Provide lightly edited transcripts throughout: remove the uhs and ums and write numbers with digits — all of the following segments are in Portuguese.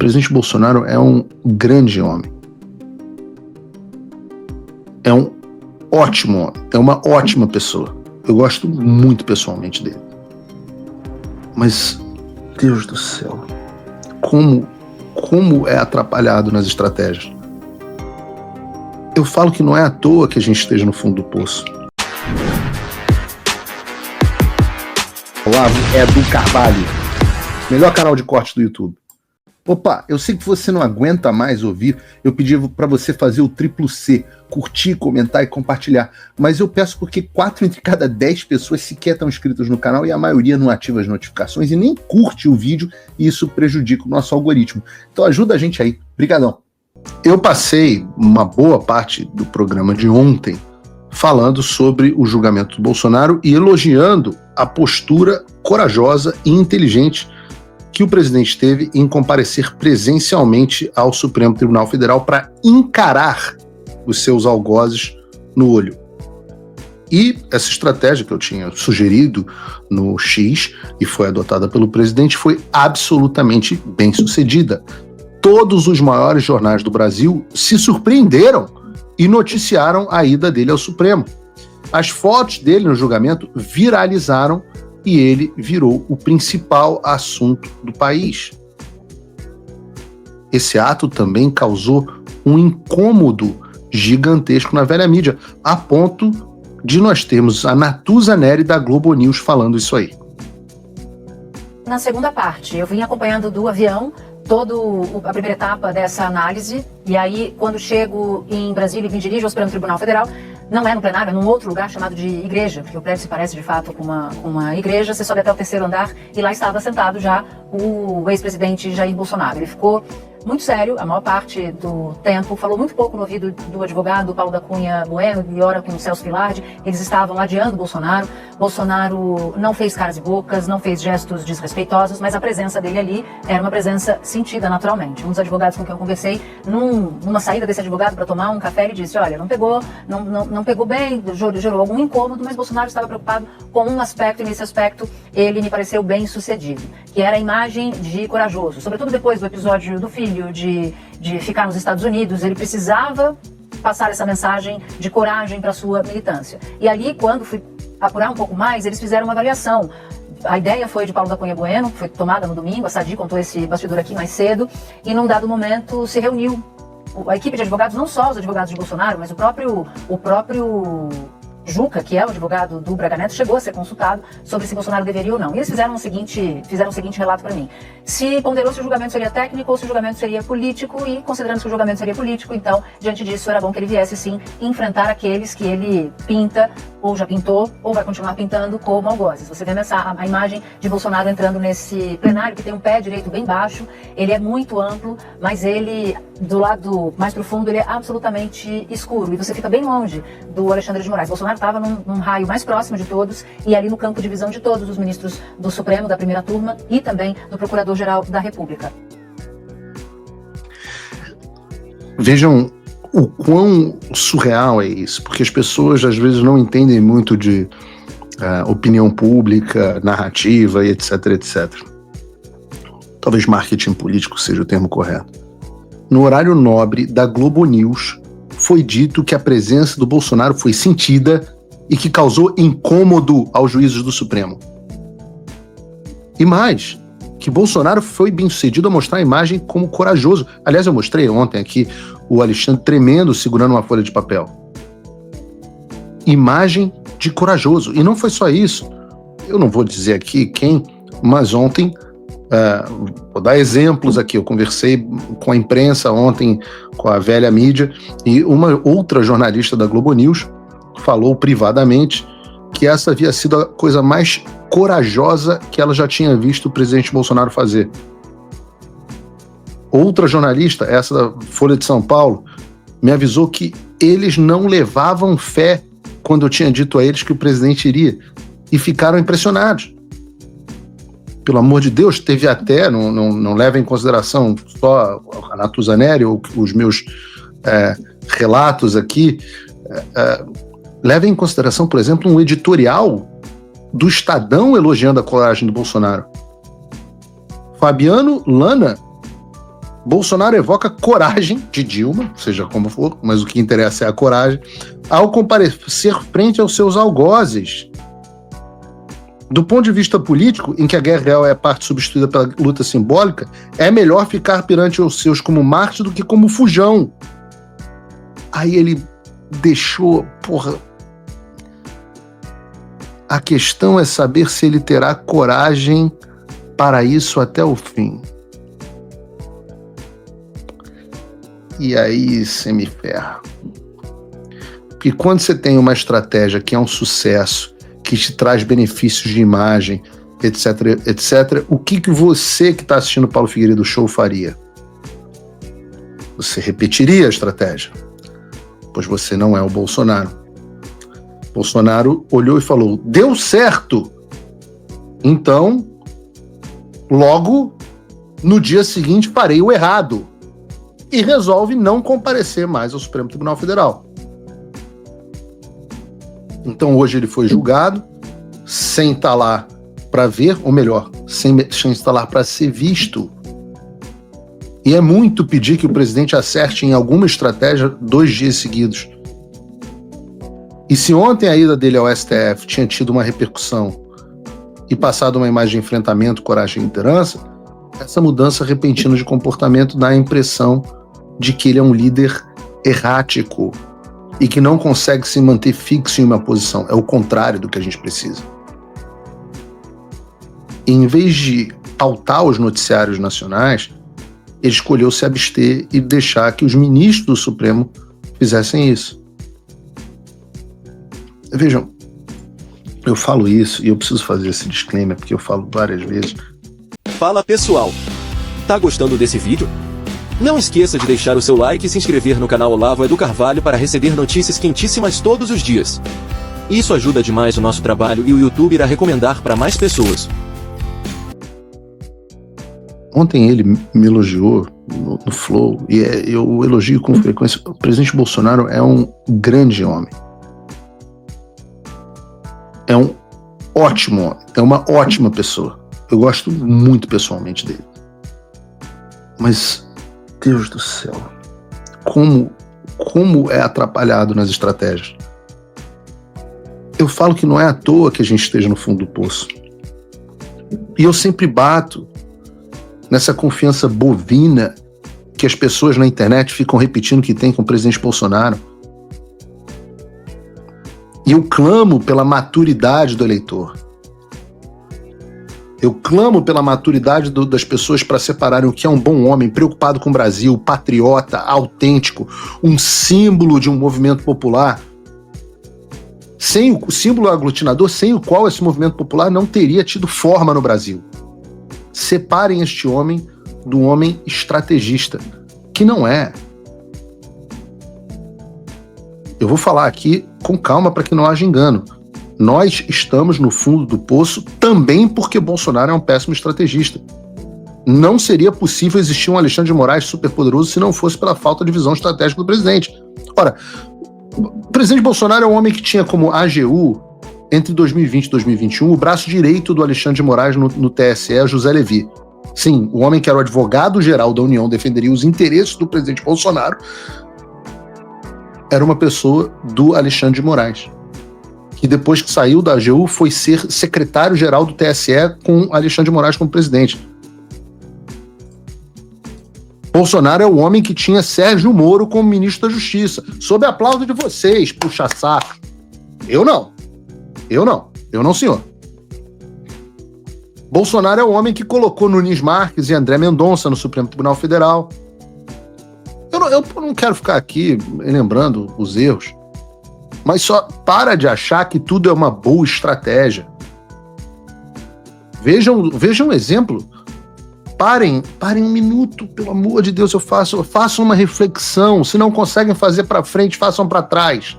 presidente Bolsonaro é um grande homem. É um ótimo homem. É uma ótima pessoa. Eu gosto muito pessoalmente dele. Mas, Deus do céu, como é atrapalhado nas estratégias. Eu falo que não é à toa que a gente esteja no fundo do poço. Olavo é do Carvalho, melhor canal de corte do YouTube. Opa, eu sei que você não aguenta mais ouvir, eu pedi para você fazer o triplo C, curtir, comentar e compartilhar, mas eu peço porque 4 entre cada 10 pessoas sequer estão inscritas no canal e a maioria não ativa as notificações e nem curte o vídeo e isso prejudica o nosso algoritmo. Então ajuda a gente aí, brigadão. Eu passei uma boa parte do programa de ontem falando sobre o julgamento do Bolsonaro e elogiando a postura corajosa e inteligente que o presidente teve em comparecer presencialmente ao Supremo Tribunal Federal para encarar os seus algozes no olho. E essa estratégia que eu tinha sugerido no X e foi adotada pelo presidente foi absolutamente bem sucedida. Todos os maiores jornais do Brasil se surpreenderam e noticiaram a ida dele ao Supremo. As fotos dele no julgamento viralizaram e ele virou o principal assunto do país. Esse ato também causou um incômodo gigantesco na velha mídia, a ponto de nós termos a Natuza Neri da Globo News falando isso aí. Na segunda parte, eu vim acompanhando do avião toda a primeira etapa dessa análise, e aí quando chego em Brasília e me dirijo ao Supremo Tribunal Federal, não é no plenário, é num outro lugar chamado de igreja, porque o prédio se parece de fato com uma igreja. Você sobe até o 3º andar e lá estava sentado já o ex-presidente Jair Bolsonaro. Ele ficou muito sério a maior parte do tempo, falou muito pouco no ouvido do advogado Paulo da Cunha Bueno e ora com o Celso Pilardi. Eles estavam ladeando Bolsonaro. Bolsonaro não fez caras e bocas, não fez gestos desrespeitosos, mas a presença dele ali era uma presença sentida naturalmente. Um dos advogados com quem eu conversei, numa saída desse advogado para tomar um café, ele disse: olha, não pegou bem, gerou algum incômodo, mas Bolsonaro estava preocupado com um aspecto, e nesse aspecto ele me pareceu bem sucedido, que era a imagem de corajoso, sobretudo depois do episódio do filho, de ficar nos Estados Unidos. Ele precisava passar essa mensagem de coragem para sua militância. E ali, quando fui apurar um pouco mais, eles fizeram uma avaliação. A ideia foi de Paulo da Cunha Bueno, que foi tomada no domingo, a Sadi contou esse bastidor aqui mais cedo, e num dado momento se reuniu a equipe de advogados, não só os advogados de Bolsonaro, mas o próprio Juca, que é o advogado do Braga Neto, chegou a ser consultado sobre se Bolsonaro deveria ou não. E eles fizeram o seguinte relato para mim. Se ponderou se o julgamento seria técnico ou se o julgamento seria político, e considerando que o julgamento seria político, então, diante disso, era bom que ele viesse, sim, enfrentar aqueles que ele pinta, ou já pintou, ou vai continuar pintando como algozes. Você vê a imagem de Bolsonaro entrando nesse plenário, que tem um pé direito bem baixo, ele é muito amplo, mas ele, do lado mais profundo, ele é absolutamente escuro, e você fica bem longe do Alexandre de Moraes. Bolsonaro estava num raio mais próximo de todos, e ali no campo de visão de todos os ministros do Supremo, da primeira turma, e também do Procurador-Geral da República. Vejam o quão surreal é isso, porque as pessoas às vezes não entendem muito de opinião pública, narrativa e etc, etc. Talvez marketing político seja o termo correto. No horário nobre da Globo News, foi dito que a presença do Bolsonaro foi sentida e que causou incômodo aos juízes do Supremo. E mais, que Bolsonaro foi bem sucedido a mostrar a imagem como corajoso. Aliás, eu mostrei ontem aqui o Alexandre tremendo, segurando uma folha de papel. Imagem de corajoso. E não foi só isso. Eu não vou dizer aqui quem, mas ontem, vou dar exemplos aqui. Eu conversei com a imprensa ontem, com a velha mídia, e uma outra jornalista da Globo News falou privadamente que essa havia sido a coisa mais corajosa que ela já tinha visto o presidente Bolsonaro fazer. Outra jornalista, essa da Folha de São Paulo, me avisou que eles não levavam fé quando eu tinha dito a eles que o presidente iria, e ficaram impressionados. Pelo amor de Deus, teve até, não leva em consideração só a Natuza Neri ou os meus relatos aqui, leva em consideração, por exemplo, um editorial do Estadão elogiando a coragem do Bolsonaro. Fabiano Lana Bolsonaro evoca coragem de Dilma, seja como for, mas o que interessa é a coragem, ao comparecer frente aos seus algozes. Do ponto de vista político, em que a guerra real é parte substituída pela luta simbólica, é melhor ficar perante os seus como Marte do que como fujão. Aí ele deixou, a questão é saber se ele terá coragem para isso até o fim. E aí você me ferra. Porque quando você tem uma estratégia que é um sucesso, que te traz benefícios de imagem, etc, etc, o que você que está assistindo o Paulo Figueiredo Show faria? Você repetiria a estratégia? Pois você não é o Bolsonaro. Bolsonaro olhou e falou, deu certo! Então, logo, no dia seguinte, farei o errado. E resolve não comparecer mais ao Supremo Tribunal Federal. Então hoje ele foi julgado, sem estar lá para ver, ou melhor, sem estar lá para ser visto. E é muito pedir que o presidente acerte em alguma estratégia 2 dias seguidos. E se ontem a ida dele ao STF tinha tido uma repercussão e passado uma imagem de enfrentamento, coragem e liderança, essa mudança repentina de comportamento dá a impressão de que ele é um líder errático e que não consegue se manter fixo em uma posição. É o contrário do que a gente precisa. E em vez de pautar os noticiários nacionais, ele escolheu se abster e deixar que os ministros do Supremo fizessem isso. Vejam, eu falo isso e eu preciso fazer esse disclaimer porque eu falo várias vezes. Fala pessoal, tá gostando desse vídeo? Não esqueça de deixar o seu like e se inscrever no canal Olavo Edu Carvalho para receber notícias quentíssimas todos os dias. Isso ajuda demais o nosso trabalho e o YouTube irá recomendar para mais pessoas. Ontem ele me elogiou no Flow e eu elogio com frequência. O presidente Bolsonaro é um grande homem. É um ótimo homem. É uma ótima pessoa. Eu gosto muito pessoalmente dele. Mas, Deus do céu, como é atrapalhado nas estratégias. Eu falo que não é à toa que a gente esteja no fundo do poço. E eu sempre bato nessa confiança bovina que as pessoas na internet ficam repetindo que tem com o presidente Bolsonaro. E eu clamo pela maturidade do eleitor. Eu clamo pela maturidade das pessoas para separarem o que é um bom homem, preocupado com o Brasil, patriota, autêntico, um símbolo de um movimento popular. Sem o símbolo aglutinador, sem o qual esse movimento popular não teria tido forma no Brasil. Separem este homem do homem estrategista, que não é. Eu vou falar aqui com calma para que não haja engano. Nós estamos no fundo do poço também porque Bolsonaro é um péssimo estrategista. Não seria possível existir um Alexandre de Moraes superpoderoso se não fosse pela falta de visão estratégica do presidente. Ora, o presidente Bolsonaro é um homem que tinha como AGU, entre 2020 e 2021, o braço direito do Alexandre de Moraes no TSE, José Levi. Sim, o homem que era o advogado-geral da União, defenderia os interesses do presidente Bolsonaro, era uma pessoa do Alexandre de Moraes, que depois que saiu da AGU foi ser secretário-geral do TSE com Alexandre de Moraes como presidente. Bolsonaro é o homem que tinha Sérgio Moro como ministro da Justiça, sob aplauso de vocês, puxa-saco. Eu não, senhor. Bolsonaro é o homem que colocou Nunes Marques e André Mendonça no Supremo Tribunal Federal. Eu não quero ficar aqui lembrando os erros, mas só para de achar que tudo é uma boa estratégia. Vejam um exemplo. Parem um minuto, pelo amor de Deus, façam uma reflexão. Se não conseguem fazer para frente, façam para trás.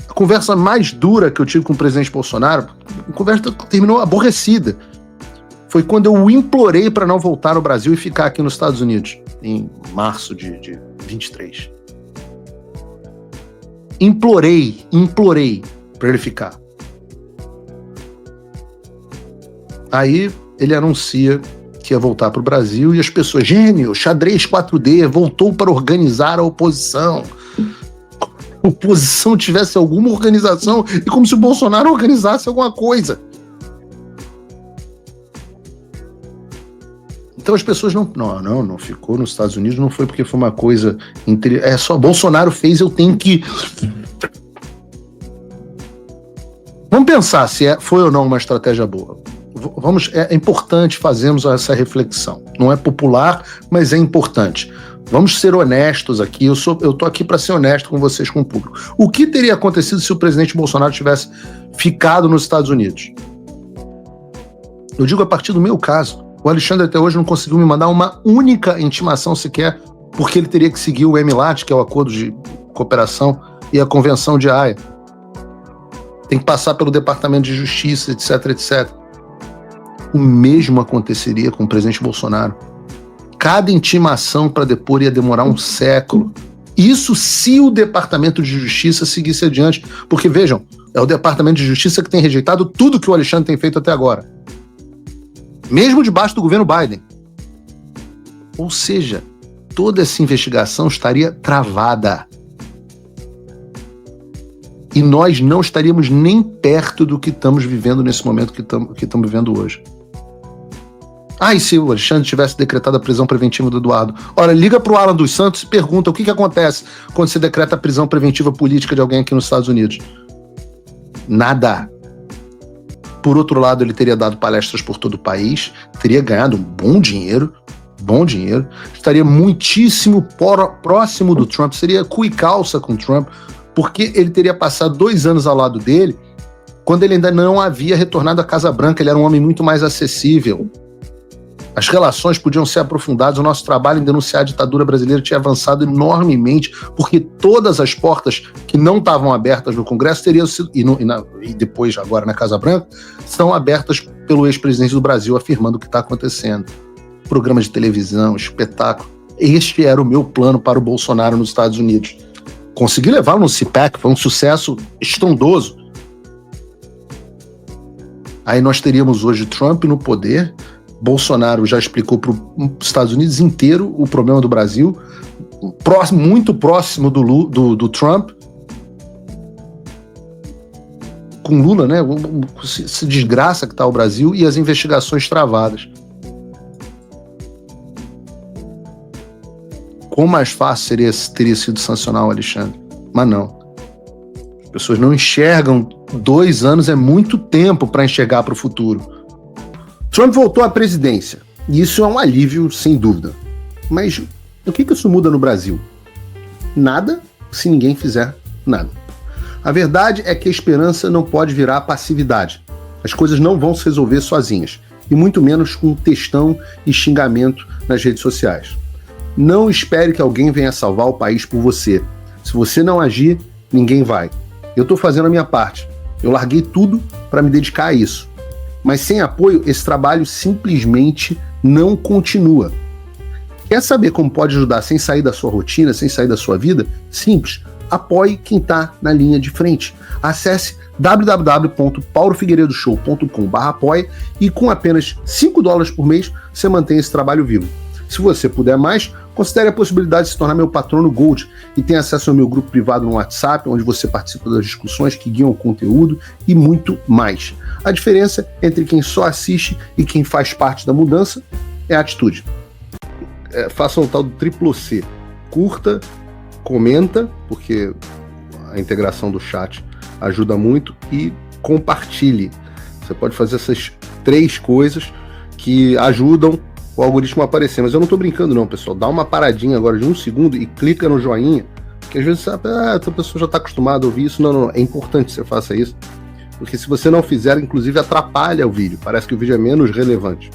A conversa mais dura que eu tive com o presidente Bolsonaro, a conversa terminou aborrecida, foi quando eu o implorei para não voltar ao Brasil e ficar aqui nos Estados Unidos, em março de 23. Implorei para ele ficar. Aí ele anuncia que que ia voltar para o Brasil, e as pessoas, gênio, xadrez 4D, voltou para organizar a oposição. A oposição tivesse alguma organização, e como se o Bolsonaro organizasse alguma coisa. Então as pessoas não ficou nos Estados Unidos, não foi porque foi uma coisa... É só Bolsonaro fez, eu tenho que... Vamos pensar se foi ou não uma estratégia boa. É importante fazermos essa reflexão. Não é popular, mas é importante. Vamos ser honestos aqui. Eu tô aqui para ser honesto com vocês, com o público. O que teria acontecido se o presidente Bolsonaro tivesse ficado nos Estados Unidos? Eu digo a partir do meu caso. O Alexandre até hoje não conseguiu me mandar uma única intimação sequer, porque ele teria que seguir o MLAT, que é o Acordo de Cooperação, e a Convenção de Haia. Tem que passar pelo Departamento de Justiça, etc, etc. O mesmo aconteceria com o presidente Bolsonaro. Cada intimação para depor ia demorar um século. Isso se o Departamento de Justiça seguisse adiante. Porque, vejam, é o Departamento de Justiça que tem rejeitado tudo que o Alexandre tem feito até agora. Mesmo debaixo do governo Biden. Ou seja, toda essa investigação estaria travada. E nós não estaríamos nem perto do que estamos vivendo nesse momento que estamos vivendo hoje. E se o Alexandre tivesse decretado a prisão preventiva do Eduardo? Ora, liga para o Alan dos Santos e pergunta o que acontece quando você decreta a prisão preventiva política de alguém aqui nos Estados Unidos. Nada. Por outro lado, ele teria dado palestras por todo o país, teria ganhado um bom dinheiro, estaria muitíssimo próximo do Trump, seria cu e calça com o Trump, porque ele teria passado 2 anos ao lado dele, quando ele ainda não havia retornado à Casa Branca. Ele era um homem muito mais acessível. As relações podiam ser aprofundadas, o nosso trabalho em denunciar a ditadura brasileira tinha avançado enormemente, porque todas as portas que não estavam abertas no Congresso teriam sido, e depois agora na Casa Branca, são abertas pelo ex-presidente do Brasil, afirmando o que está acontecendo. Programa de televisão, espetáculo. Este era o meu plano para o Bolsonaro nos Estados Unidos. Consegui levá-lo no CPAC, foi um sucesso estrondoso. Aí nós teríamos hoje Trump no poder. Bolsonaro já explicou para os Estados Unidos inteiro o problema do Brasil, muito próximo do Trump, com Lula, né? Se desgraça que está o Brasil, e as investigações travadas. Quão mais fácil teria sido sancionar o Alexandre? Mas não. As pessoas não enxergam. 2 anos é muito tempo para enxergar para o futuro. Trump voltou à presidência, e isso é um alívio, sem dúvida. Mas o que isso muda no Brasil? Nada, se ninguém fizer nada. A verdade é que a esperança não pode virar passividade. As coisas não vão se resolver sozinhas, e muito menos com textão e xingamento nas redes sociais. Não espere que alguém venha salvar o país por você. Se você não agir, ninguém vai. Eu estou fazendo a minha parte. Eu larguei tudo para me dedicar a isso. Mas sem apoio, esse trabalho simplesmente não continua. Quer saber como pode ajudar sem sair da sua rotina, sem sair da sua vida? Simples. Apoie quem está na linha de frente. Acesse www.paulofigueiredoshow.com/apoia e com apenas $5 por mês você mantém esse trabalho vivo. Se você puder mais, considere a possibilidade de se tornar meu patrono Gold e tenha acesso ao meu grupo privado no WhatsApp, onde você participa das discussões que guiam o conteúdo e muito mais. A diferença entre quem só assiste e quem faz parte da mudança é a atitude. Faça o tal do triplo C. Curta, comenta, porque a integração do chat ajuda muito, e compartilhe. Você pode fazer essas 3 coisas que ajudam o algoritmo a aparecer. Mas eu não estou brincando não, pessoal. Dá uma paradinha agora de 1 segundo e clica no joinha, porque às vezes essa pessoa já está acostumada a ouvir isso. Não. É importante que você faça isso, porque se você não fizer, inclusive atrapalha o vídeo. Parece que o vídeo é menos relevante.